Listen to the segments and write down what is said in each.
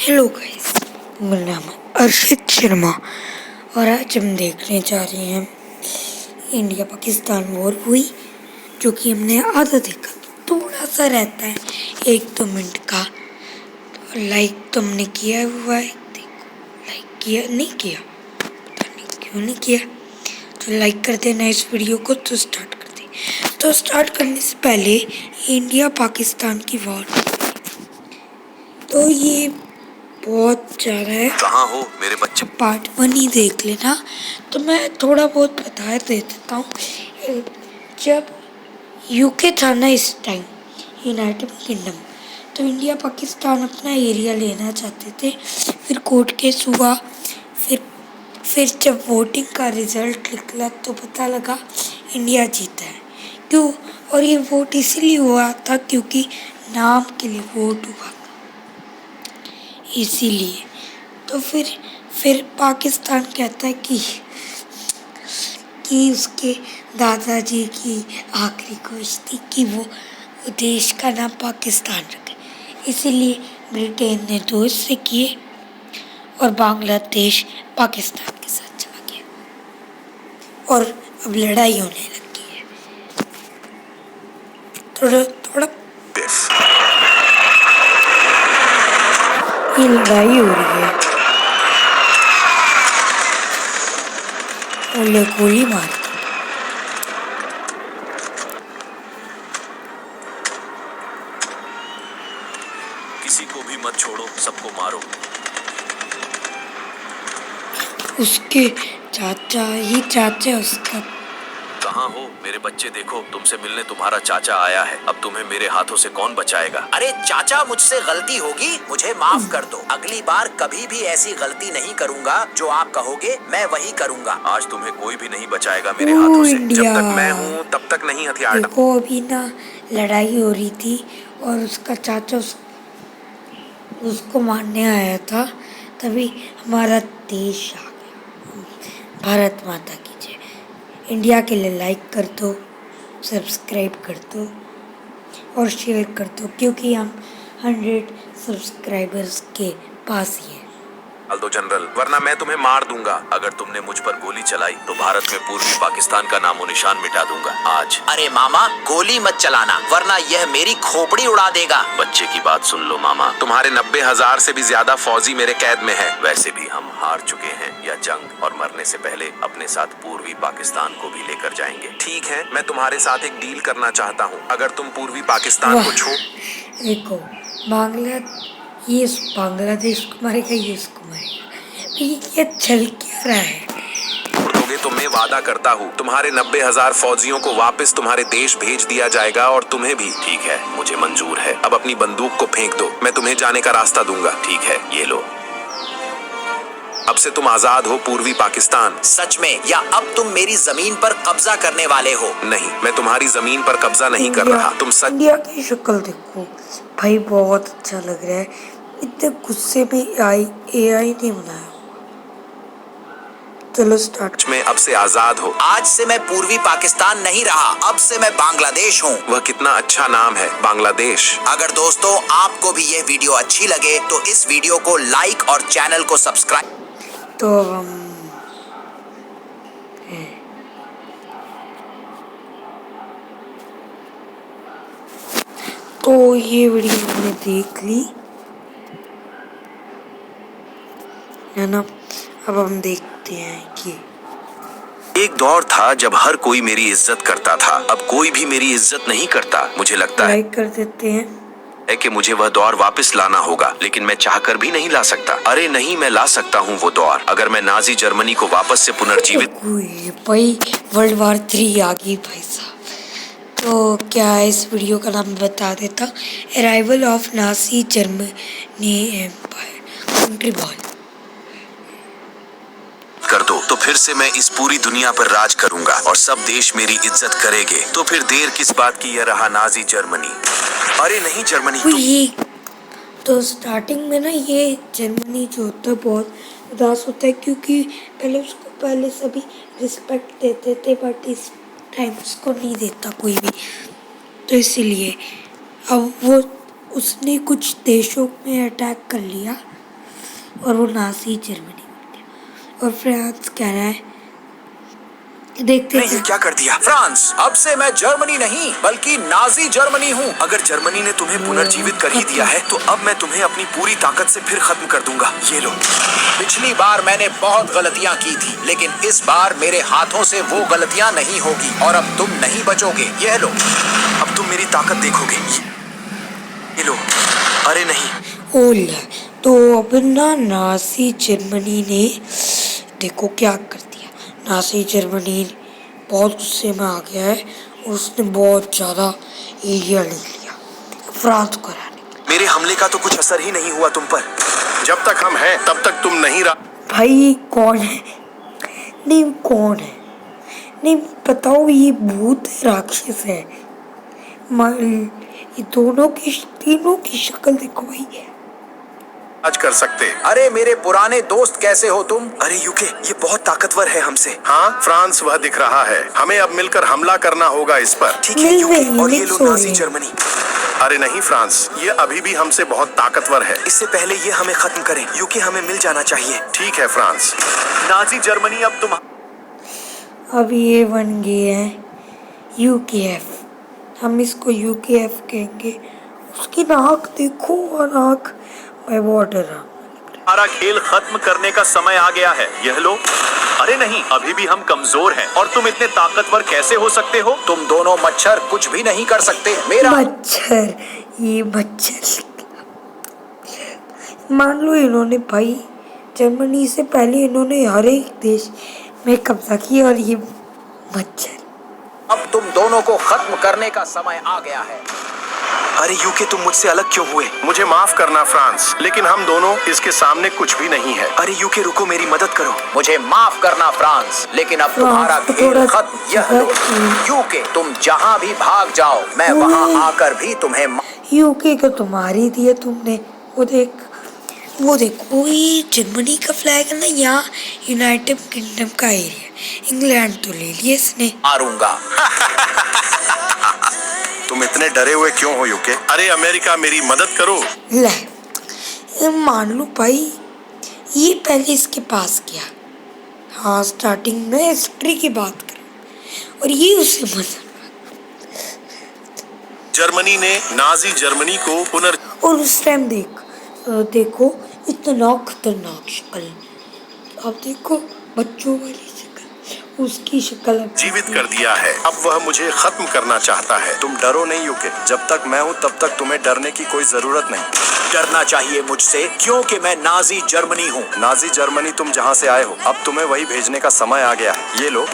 Hello guys, मेरा नाम है अर्षित शर्मा और आज हम देखने जा रहे हैं इंडिया पाकिस्तान वॉर हुई, जो कि हमने आधा देखा। थोड़ा सा रहता है 1-2 मिनट का। तो लाइक तुमने किया हुआ है? देखो, लाइक किया नहीं किया, पता नहीं क्यों नहीं किया। तो लाइक कर देना इस वीडियो को। तो स्टार्ट करते हैं। तो स्टार्ट करने से पहले इंडिया पाकिस्तान की वॉर, तो ये बहुत ज़्यादा है। कहाँ हो मेरे बच्चे? पार्ट 1 ही देख लेना। तो मैं थोड़ा बहुत बता दे देता हूँ। जब यूके था ना, इस टाइम यूनाइटेड किंगडम, तो इंडिया पाकिस्तान अपना एरिया लेना चाहते थे। फिर कोर्ट केस हुआ। फिर जब वोटिंग का रिजल्ट निकला तो पता लगा इंडिया जीता है। क्यों? और ये वोट इसीलिए हुआ था क्योंकि नाम के लिए वोट हुआ था, इसीलिए। तो फिर पाकिस्तान कहता है कि उसके दादाजी की आखिरी ख्वाहिश थी कि वो देश का नाम पाकिस्तान रखे। इसीलिए ब्रिटेन ने दोस्त से किए और बांग्लादेश पाकिस्तान के साथ चला गया और अब लड़ाई होने लगी है। थोड़ा थोड़ा ये लड़ाई हो रही है और गोली मार दी। किसी को भी मत छोड़ो, सबको मारो। उसके चाचा उसका। कहाँ हो मेरे बच्चे? देखो, तुमसे मिलने तुम्हारा चाचा आया है। अब तुम्हें मेरे हाथों से कौन बचाएगा? अरे चाचा, मुझसे गलती होगी, मुझे माफ कर दो। अगली बार कभी भी ऐसी गलती नहीं करूंगा। जो आप कहोगे मैं वही करूंगा। आज तुम्हें कोई भी नहीं बचाएगा मेरे हाथों से। इंडिया। जब तक मैं हूँ तब तक नहीं हथियार। देखो, अभी ना लड़ाई हो रही थी और उसका चाचा उसको मारने आया था। तभी हमारा देश आ गया। भारत माता की जय। इंडिया के लिए लाइक कर दो, सब्सक्राइब कर दो और शेयर कर दो, क्योंकि हम 100 सब्सक्राइबर्स के पास ही हैं। डाल दो जनरल, वरना मैं तुम्हें मार दूंगा। अगर तुमने मुझ पर गोली चलाई तो भारत में पूर्वी पाकिस्तान का नामो निशान मिटा दूंगा आज। अरे मामा, गोली मत चलाना, वरना यह मेरी खोपड़ी उड़ा देगा। बच्चे की बात सुन लो मामा। तुम्हारे 90,000 से भी ज्यादा फौजी मेरे कैद में हैं। वैसे भी हम हार चुके हैं या जंग, और मरने से पहले अपने साथ पूर्वी पाकिस्तान को भी लेकर जाएंगे। ठीक है, मैं तुम्हारे साथ एक डील करना चाहता हूँ। अगर तुम पूर्वी पाकिस्तान को देखो, ये बांग्लादेश को मारेगा, ये उसको मारेगा। ये चल क्या रहा है? दोगे तो मैं वादा करता हूँ तुम्हारे 90,000 फौजियों को वापस तुम्हारे देश भेज दिया जाएगा, और तुम्हें भी। ठीक है, मुझे मंजूर है। अब अपनी बंदूक को फेंक दो, मैं तुम्हें जाने का रास्ता दूंगा। ठीक है, ये लो। अब से तुम आजाद हो पूर्वी पाकिस्तान। सच में, या अब तुम मेरी जमीन पर कब्जा करने वाले हो? नहीं, मैं तुम्हारी जमीन पर कब्जा नहीं कर रहा। तुम सच। इंडिया की शक्ल देखो भाई, बहुत अच्छा लग रहा है। इतने गुस्से में AI नहीं बनाया। चलो स्टार्ट में अब से आजाद हो। आज से मैं पूर्वी पाकिस्तान नहीं रहा, अब से मैं बांग्लादेश हूँ। वह कितना अच्छा नाम है, बांग्लादेश। अगर दोस्तों आपको भी ये वीडियो अच्छी लगे तो इस वीडियो को लाइक और चैनल को सब्सक्राइब। तो हम तो ये वीडियो हमने देख ली है ना। अब हम देखते हैं कि एक दौर था जब हर कोई मेरी इज्जत करता था। अब कोई भी मेरी इज्जत नहीं करता। मुझे लगता है लाइक कर देते हैं कि मुझे वह दौर वापस लाना होगा, लेकिन मैं चाहकर भी नहीं ला सकता। अरे नहीं, मैं ला सकता हूँ वो दौर। अगर मैं नाजी जर्मनी को वापस से पुनर्जीवित। भाई वर्ल्ड वॉर 3 आ गई भाई साहब। तो क्या इस वीडियो का नाम बता देता, arrival of Nazi Germany empire country ball. कर दो तो फिर से मैं इस पूरी दुनिया पर राज करूंगा और सब देश मेरी इज्जत करेंगे। तो फिर देर किस बात की? यह रहा नाजी जर्मनी। अरे नहीं, जर्मनी तो स्टार्टिंग में ना ये जर्मनी जो होता है बहुत उदास होता है, क्योंकि पहले सभी रिस्पेक्ट देते थे, बट इस टाइम उसको नहीं देता कोई भी। तो इसीलिए अब उसने कुछ देशों में अटैक कर लिया और वो नाजी जर्मनी बन गया। और फ्रांस कह रहा है, देखते नहीं, हैं क्या कर दिया फ्रांस। अब से मैं जर्मनी नहीं बल्कि नाजी जर्मनी हूँ। अगर जर्मनी ने तुम्हें पुनर्जीवित कर ही दिया है तो अब मैं तुम्हें अपनी पूरी ताकत से फिर खत्म कर दूंगा। ये लो। पिछली बार मैंने बहुत गलतियाँ की थी, लेकिन इस बार मेरे हाथों से वो गलतियाँ नहीं होगी और अब तुम नहीं बचोगे। यह लो। अब तुम मेरी ताकत देखोगे। ये लो। अरे नहीं। ओला। तो अब ना नाजी जर्मनी ने देखो क्या कर दिया। नाजी जर्मनी बहुत गुस्से में आ गया है और उसने बहुत ज़्यादा एरिया ले लिया फ्रांस को हराने के लिए। मेरे हमले का तो कुछ असर ही नहीं हुआ तुम पर। जब तक हम हैं तब तक तुम नहीं भाई कौन है? नहीं कौन है? नहीं बताओ, ये भूत है राक्षस है? ये तीनों की शक्ल देखो भाई। राज कर सकते। अरे मेरे पुराने दोस्त कैसे हो तुम? अरे यूके, ये बहुत ताकतवर है हमसे। हाँ फ्रांस वह दिख रहा है। हमें अब मिलकर हमला करना होगा इस पर। ठीक है यूके, और ये लो नाजी जर्मनी। अरे नहीं फ्रांस, ये अभी भी हमसे बहुत ताकतवर है। इससे पहले ये हमें खत्म करें। यूके, हमें मिल जाना चाहिए। ठीक है फ्रांस। नाजी जर्मनी अब तुम। अब ये बन गए हैं यूकेएफ। हम इसको यूकेएफ कहेंगे। उसकी नाक देखो, और नाक मैं बहुत डरा। हमारा खेल खत्म करने का समय आ गया है। यह लो। अरे नहीं, अभी भी हम कमजोर हैं और तुम इतने ताकतवर कैसे हो सकते हो? तुम दोनों मच्छर कुछ भी नहीं कर सकते। मेरा मच्छर, ये मच्छर मान लो इन्होंने भाई जर्मनी से पहले इन्होंने हर एक देश में कब्जा किया और ये मच्छर। अब तुम दोनों को खत्म करने का समय आ गया है। अरे यूके, तुम मुझसे अलग क्यों हुए? मुझे माफ करना फ्रांस, लेकिन हम दोनों इसके सामने कुछ भी नहीं है। अरे यूके रुको, मेरी मदद करो। मुझे माफ करना फ्रांस, लेकिन अब तुम्हारा खेल खत्म। यह लो। यूके, तुम जहाँ भी भाग जाओ, मैं वहाँ आकर भी तुम्हें यूके को तो मार ही दिया तुमने। वो देखो ये जर्मनी का फ्लैग है ना, यहाँ यूनाइटेड किंगडम का एरिया। इंग्लैंड तो ले लिया इसने। मारूंगा। तुम इतने डरे हुए क्यों हो यूके? अरे अमेरिका, मेरी मदद करो। ले मान लो भाई, ये पहले इसके पास गया। हाँ, स्टार्टिंग में हिस्ट्री की बात करो और ये उसे मदद। जर्मनी ने नाजी जर्मनी को और उस टाइम देखो इतना खतरनाक शक्ल। अब देखो बच्चों वाली शक्ल, उसकी शक्ल जीवित कर दिया है। अब वह मुझे खत्म करना चाहता है। तुम डरो नहीं यूके, जब तक मैं हूँ तब तक तुम्हें डरने की कोई जरूरत नहीं। डरना चाहिए मुझसे, क्योंकि मैं नाजी जर्मनी हूँ। नाजी जर्मनी, तुम जहाँ से आए हो अब तुम्हें वही भेजने का समय आ गया है। ये लो।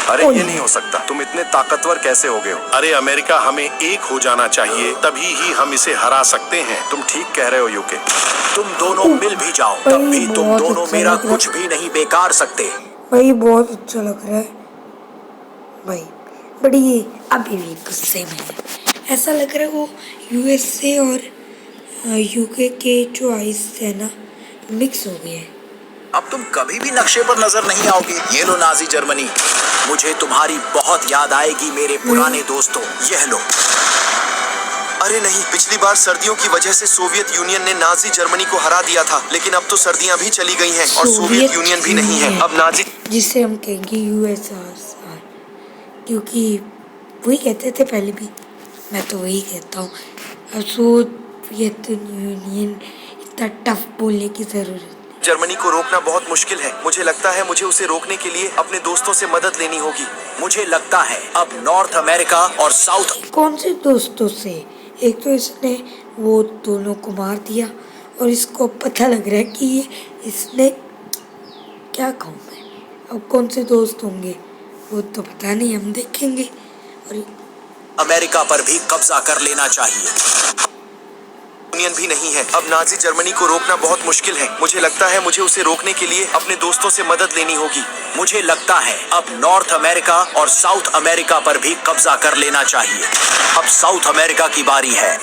अरे ये नहीं हो सकता, तुम इतने ताकतवर कैसे हो गए हो? अरे अमेरिका, हमें एक हो जाना चाहिए, तभी ही हम इसे हरा सकते हैं। तुम ठीक कह रहे हो यूके। तुम दोनों मिल भी जाओ, तब भी तुम दोनों मेरा कुछ भी नहीं बेकार सकते। भाई बहुत अच्छा लग रहा है भाई, बड़ी अभी भी गुस्से में है। ऐसा लग रहा है वो यूएसए और यूके के जो आइस है ना, मिक्स हो गए हैं। अब तुम कभी भी नक्शे पर नजर नहीं आओगे। ये लो नाजी जर्मनी, मुझे तुम्हारी बहुत याद आएगी मेरे पुराने दोस्तों। यह लो। अरे नहीं, पिछली बार सर्दियों की वजह से सोवियत यूनियन ने नाजी जर्मनी को हरा दिया था, लेकिन अब तो सर्दियां भी चली गई हैं और सोवियत यूनियन भी नहीं है। अब नाजी, जिसे हम कहेंगे यूएसआर, क्योंकि वही कहते थे पहले भी, मैं तो वही कहता हूँ। अब सोवियत यूनियन इतना टफ बोलने की जरूरत। जर्मनी को रोकना बहुत मुश्किल है। मुझे लगता है मुझे उसे रोकने के लिए अपने दोस्तों से मदद लेनी होगी। मुझे लगता है अब नॉर्थ अमेरिका और साउथ। कौन से दोस्तों से? एक तो इसने वो दोनों को मार दिया और इसको पता लग रहा है कि ये इसने क्या कहूँ मैं, अब कौन से दोस्त होंगे वो तो पता नहीं, हम देखेंगे। और अमेरिका पर भी कब्जा कर लेना चाहिए। यूनियन भी नहीं है। अब नाजी जर्मनी को रोकना बहुत मुश्किल है। मुझे लगता है मुझे उसे रोकने के लिए अपने दोस्तों से मदद लेनी होगी। मुझे लगता है अब नॉर्थ अमेरिका और साउथ अमेरिका पर भी कब्जा कर लेना चाहिए। अब साउथ अमेरिका की बारी है।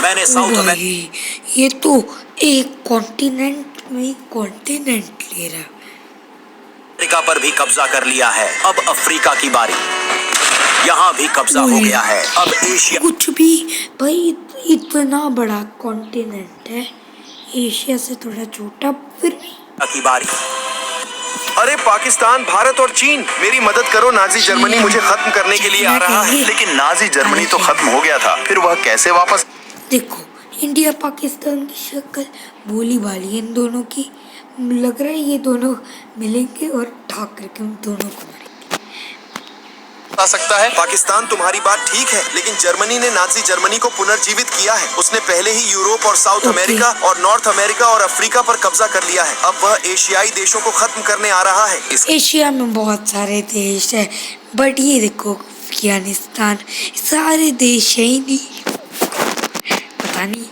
मैंने साउथ अमेरिका, ये तो एक कॉन्टिनेंट में कॉन्टिनेंट ले रहा पर भी कब्जा कर लिया है। अब अफ्रीका की बारी। यहाँ भी कब्जा हो गया है। अब एशिया। कुछ भी भाई, इतना बड़ा कॉन्टिनेंट है एशिया से थोड़ा छोटा फिर भी। की बारी। अरे पाकिस्तान, भारत और चीन, मेरी मदद करो। नाजी जर्मनी मुझे खत्म करने के लिए आ रहा है। लेकिन नाजी जर्मनी तो खत्म हो गया था, फिर वह कैसे वापस? देखो इंडिया पाकिस्तान की शक्ल भोली भाली इन दोनों की, लग रहा है ये दोनों मिलेंगे और ठाक करके उन दोनों को मारेंगे। आ सकता है। पाकिस्तान, तुम्हारी बात ठीक है, लेकिन जर्मनी ने नाजी जर्मनी को पुनर्जीवित किया है। उसने पहले ही यूरोप और साउथ अमेरिका और नॉर्थ अमेरिका और अफ्रीका पर कब्जा कर लिया है। अब वह एशियाई देशों को खत्म करने आ रहा है। एशिया में बहुत सारे देश है, बट ये देखो अफगानिस्तान, सारे देश है ही नहीं, पता नहीं।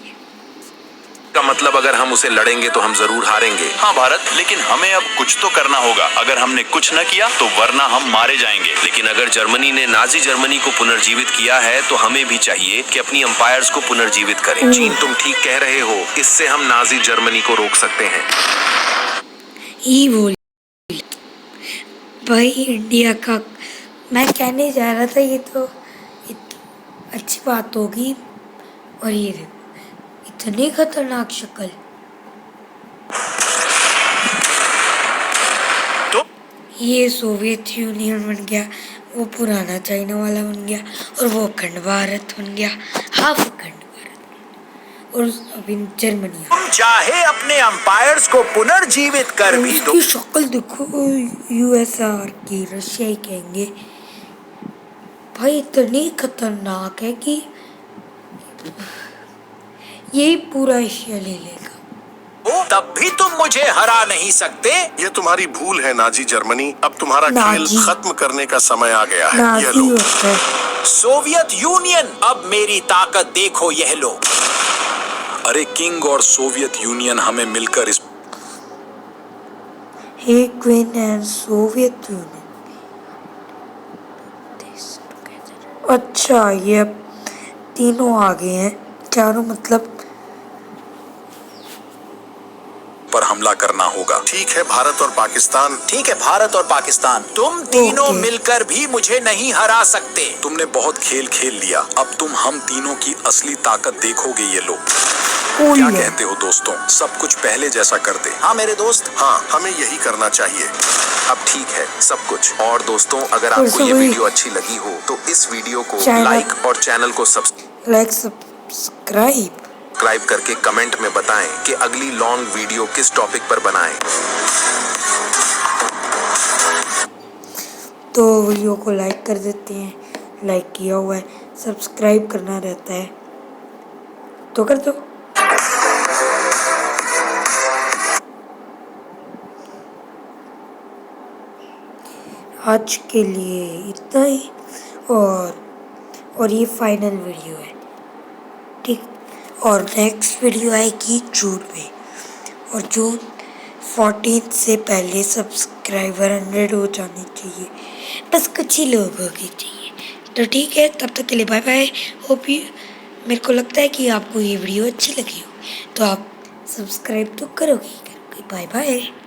का मतलब अगर हम उसे लड़ेंगे तो हम जरूर हारेंगे। हाँ भारत, लेकिन हमें अब कुछ तो करना होगा। अगर हमने कुछ न किया तो वरना हम मारे जाएंगे। लेकिन अगर जर्मनी ने नाजी जर्मनी को पुनर्जीवित किया है तो हमें भी चाहिए कि अपनी अंपायर्स को पुनर्जीवित करें। चीन, तुम ठीक कह रहे हो, इससे हम नाजी जर्मनी को रोक सकते हैं। ये बोल भाई इंडिया का, मैं कहने जा रहा था, ये तो अच्छी बात होगी। और ये देखो इतनी खतरनाक शक्ल, तो ये सोवियत यूनियन बन गया, वो पुराना चाइना वाला बन गया, और वो अखंड भारत बन गया, हाफ अखंड भारत, और अभी जर्मनी। तुम चाहे अपने अंपायर्स को पुनर्जीवित कर भी दो। उसकी शक्ल देखो, यूएसआर की, रशिया ही कहेंगे भाई, इतनी खतरनाक है कि यही पूरा एशिया ले लेगा। तब भी तुम मुझे हरा नहीं सकते। ये तुम्हारी भूल है नाजी जर्मनी। अब तुम्हारा खेल नाजी। खत्म करने का समय आ गया है। यह नाजी लो। होता है। सोवियत यूनियन, अब मेरी ताकत देखो, यह लो। अरे किंग और सोवियत यूनियन हमें मिलकर इस हे क्वीन एंड सोवियत यूनियन। अच्छा, ये अब तीनों आ गए हैं, चारों, मतलब पर हमला करना होगा। ठीक है भारत और पाकिस्तान। ठीक है भारत और पाकिस्तान, तुम तीनों मिलकर भी मुझे नहीं हरा सकते। तुमने बहुत खेल खेल लिया, अब तुम हम तीनों की असली ताकत देखोगे। ये लो। कोई क्या है। कहते हो दोस्तों, सब कुछ पहले जैसा कर दे। हाँ मेरे दोस्त। हाँ, हमें यही करना चाहिए। अब ठीक है सब कुछ। और दोस्तों, अगर आपको वैसे ये वही वीडियो अच्छी लगी हो तो इस वीडियो को चैनल- लाइक और चैनल को लाइक सब्सक्राइब करके कमेंट में बताएं कि अगली लॉन्ग वीडियो किस टॉपिक पर बनाएं। तो वीडियो को लाइक कर देते हैं, लाइक किया हुआ है, सब्सक्राइब करना रहता है तो कर दो। आज के लिए इतना ही, और ये फाइनल वीडियो है, ठीक। और नेक्स्ट वीडियो आएगी जून में, और जून 14 से पहले सब्सक्राइबर 100 हो जाने चाहिए, बस कुछ ही लोगों के चाहिए। तो ठीक है, तब तक के लिए बाय बाय। होप यू, मेरे को लगता है कि आपको ये वीडियो अच्छी लगी हो, तो आप सब्सक्राइब तो करोगे। Bye bye.